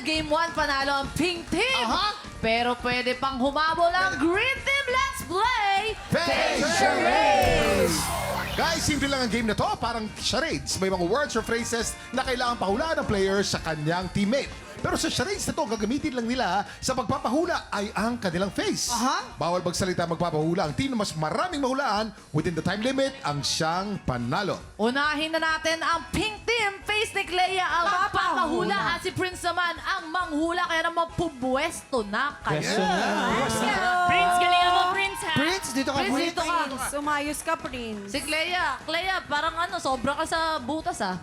Game 1, panalo ang Pink Team. Pero pwede pang humabol ang Green Team. Let's play Face Charades! Guys, simple lang ang game na to. Parang charades. May mga words or phrases na kailangan pahulaan ng player sa kanyang teammate. Pero sa charades na to, gagamitin lang nila sa pagpapahula ay ang kanilang face. Bawal magsalita magpapahula. Ang team na mas maraming mahulaan within the time limit ang siyang panalo. Unahin na natin ang Pink Team. Face ni Clea ang papahula at si Prince naman ang manghula. Kaya naman pubuesto na kayo. Prince, galingan mo, Prince, ha? Prince, dito ka, Prince, Prince. dito ka. Sumayos ka, Prince. Si Clea, parang sobra ka sa butas ah.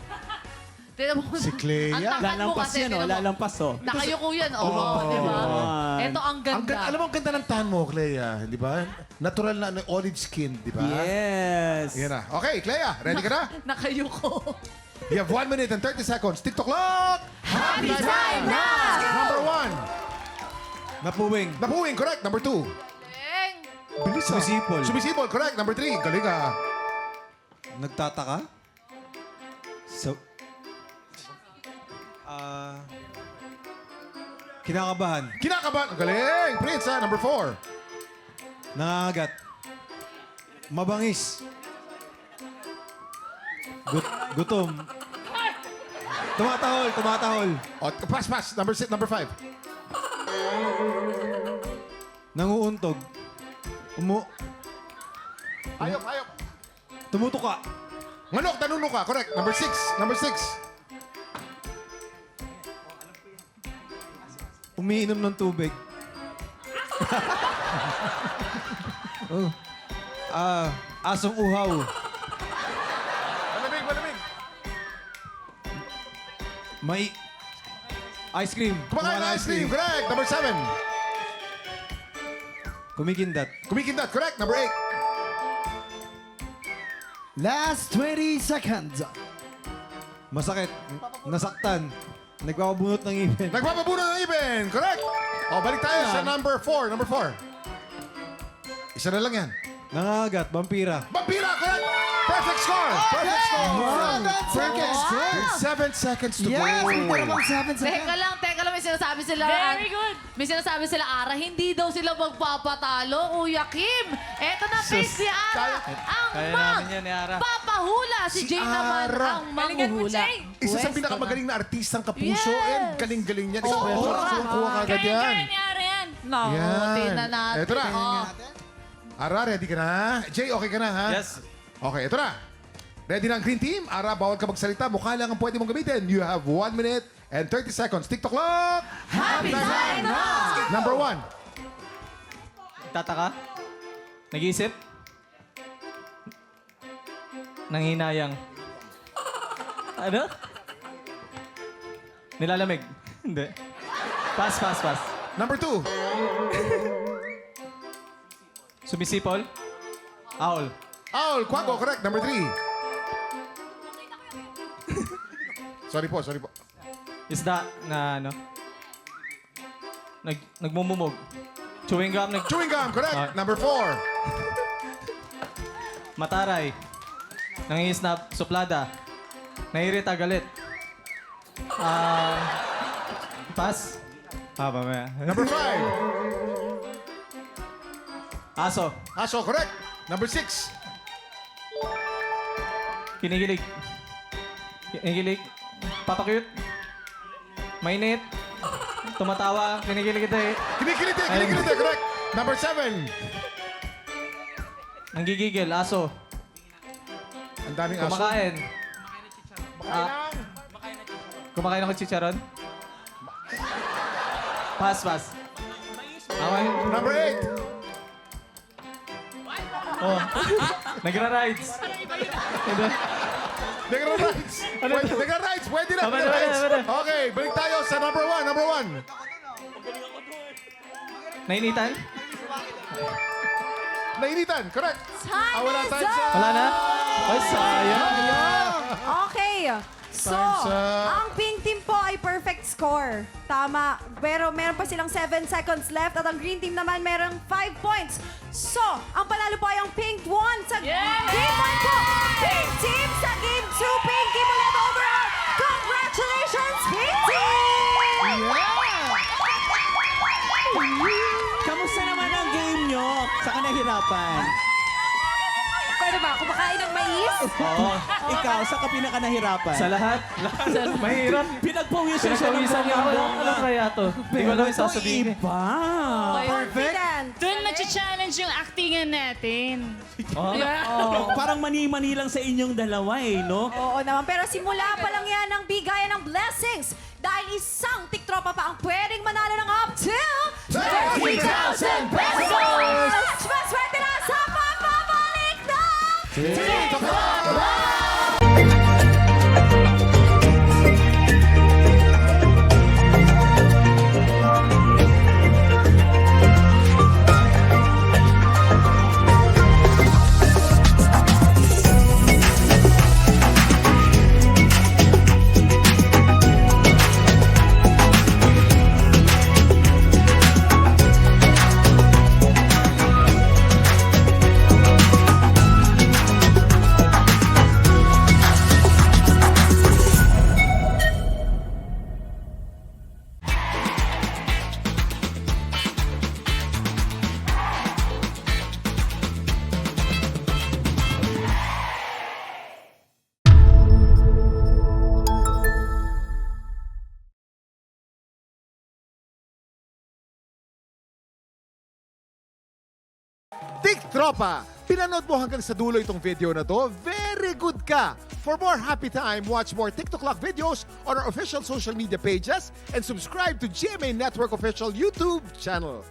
Tignan mo. Si Clea? Ang tangkad mo Lalampas kasi, yan, oh. tignan mo. Lalampas, oh. Nakayuko yan, di ba? Ito ang ganda. Alam mo, ang ganda ng tan mo, Clea. Di ba? Natural na olive skin, di ba? Yes. Yan na. Okay, Clea, ready ka na? Nakayuko. You have 1 minute and 30 seconds. TikTok clock! Happy time na! Number 1. Napuwing. Napuwing, correct. Number 2. Eng. Bilis ah. Sumisipol. Sumisipol, correct. Number 3. Galing ah. Nagtataka? So, kinakabahan. Kinakabahan. Galing. Prince ah. Number 4. Nangangagat. Mabangis. Gutom. Tumatahol, tumatahol. O, pass. Number 6, number 5. Nanguuntog. Ayop. Tumutuka. Manok, tanunok ka. Correct. Number 6. Number 6. Umiinom ng tubig. Asong uhaw. Malamig. May ice cream. Kumakain ng ice cream. Correct. Number 7. Kumikindat. Kumikindat. Correct. Number 8. Last 20 seconds. Masakit. Nasaktan. Nagpapabunot ng ngipin. Nagpapabuno ng ibin. Correct. O, balik tayo sa number 4. Number 4. Isa na lang yan. Nangangagat. Vampira. Vampira, correct. Perfect score. Perfect score. 7 seconds to Yes, go. may namang 7 seconds. Teka lang, may sinasabi sila. Very good. May sinasabi sila, Ara, hindi daw sila magpapatalo. Kuya Kim, eto na face ni Ara. Ang papahula. Si Jay naman Ara. ang Galingan mo, manghuhula. Jay. Isa sa Pwesto pinakamagaling na artistang kapuso. Yes. And galing-galing niya. Isa Oo. kuha kagad yan. Kaya ni Ara yan. No, Yan. tingnan natin. Eto na. Oh. Ara, ready ka na? Jay, okay ka na, ha? Yes. Okay, ito na. Ready na ang green team? Ara, bawal ka magsalita. Mukha lang ang pwede mong gamitin. You have 1 minute and 30 seconds. TikTok clock! Happy time na! Number 1. Tataka? Nag-iisip? Nanghinayang. Ano? Nilalamig? Hindi. Pass. Number 2. Sumisipol? Owl. Owl, Quago, correct. Number 3. Sorry po. Isda na ano? Nagmumumog. Chewing gum, Chewing gum, correct. Ah. Number 4. mataray. Nangingisnap, suplada. Nairita, galit. Pass? Mamaya. Number 5. Aso. Aso, correct. Number 6. Kinikilig. Papakyut. Mainit. Tumatawa. Kinikilig ito eh. Kinikiliti, correct. Number 7. Nanggigigil. Aso. Ang daming aso. Kumakain. Kumakain ng chicharon. Pass. Okay. Number 8. Oh. Nagra-rides. Nagra-rides. Nagra-rides. Pwede na. Tama na, Nagra-rides. tama na. Okay, balik tayo sa number 1. Number 1. Nainitan? Nainitan, correct. Wala Time is time up! sa... Wala na? Ay, sayang. Okay. So, Time's up. ang pink team po ay perfect score. Tama. Pero meron pa silang 7 seconds left at ang green team naman meron 5 points. So, ang panalo po ay ang pink 1 sa game 1 po. Pink team sa game 2. Pink team ulit overall. Congratulations, pink team! nahirapan? Pwede ba? Kumakain ng mais? Oo. Ikaw, saan ka pinaka nahirapan? Sa lahat. Mahirap. Pinagpawisan siya ng Pinagpawisan niya ako. Ano kaya to? Hindi ko alam yung sasabihin. Iba. Confident. Doon mag-challenge yung actingan natin. Parang mani-mani lang sa inyong dalawa eh, no? Oo naman, pero simula pa lang yan ang bigayan ng blessings. Dahil isang tiktropa pa ang pwedeng manalo ng up to 30,000 pesos! Swerte na sa pagbabalik ng TikTok! TikTropa! Pinanood mo hanggang sa dulo itong video na to? Very good ka! For more happy time, watch more TikTok Clock videos on our official social media pages and subscribe to GMA Network official YouTube channel.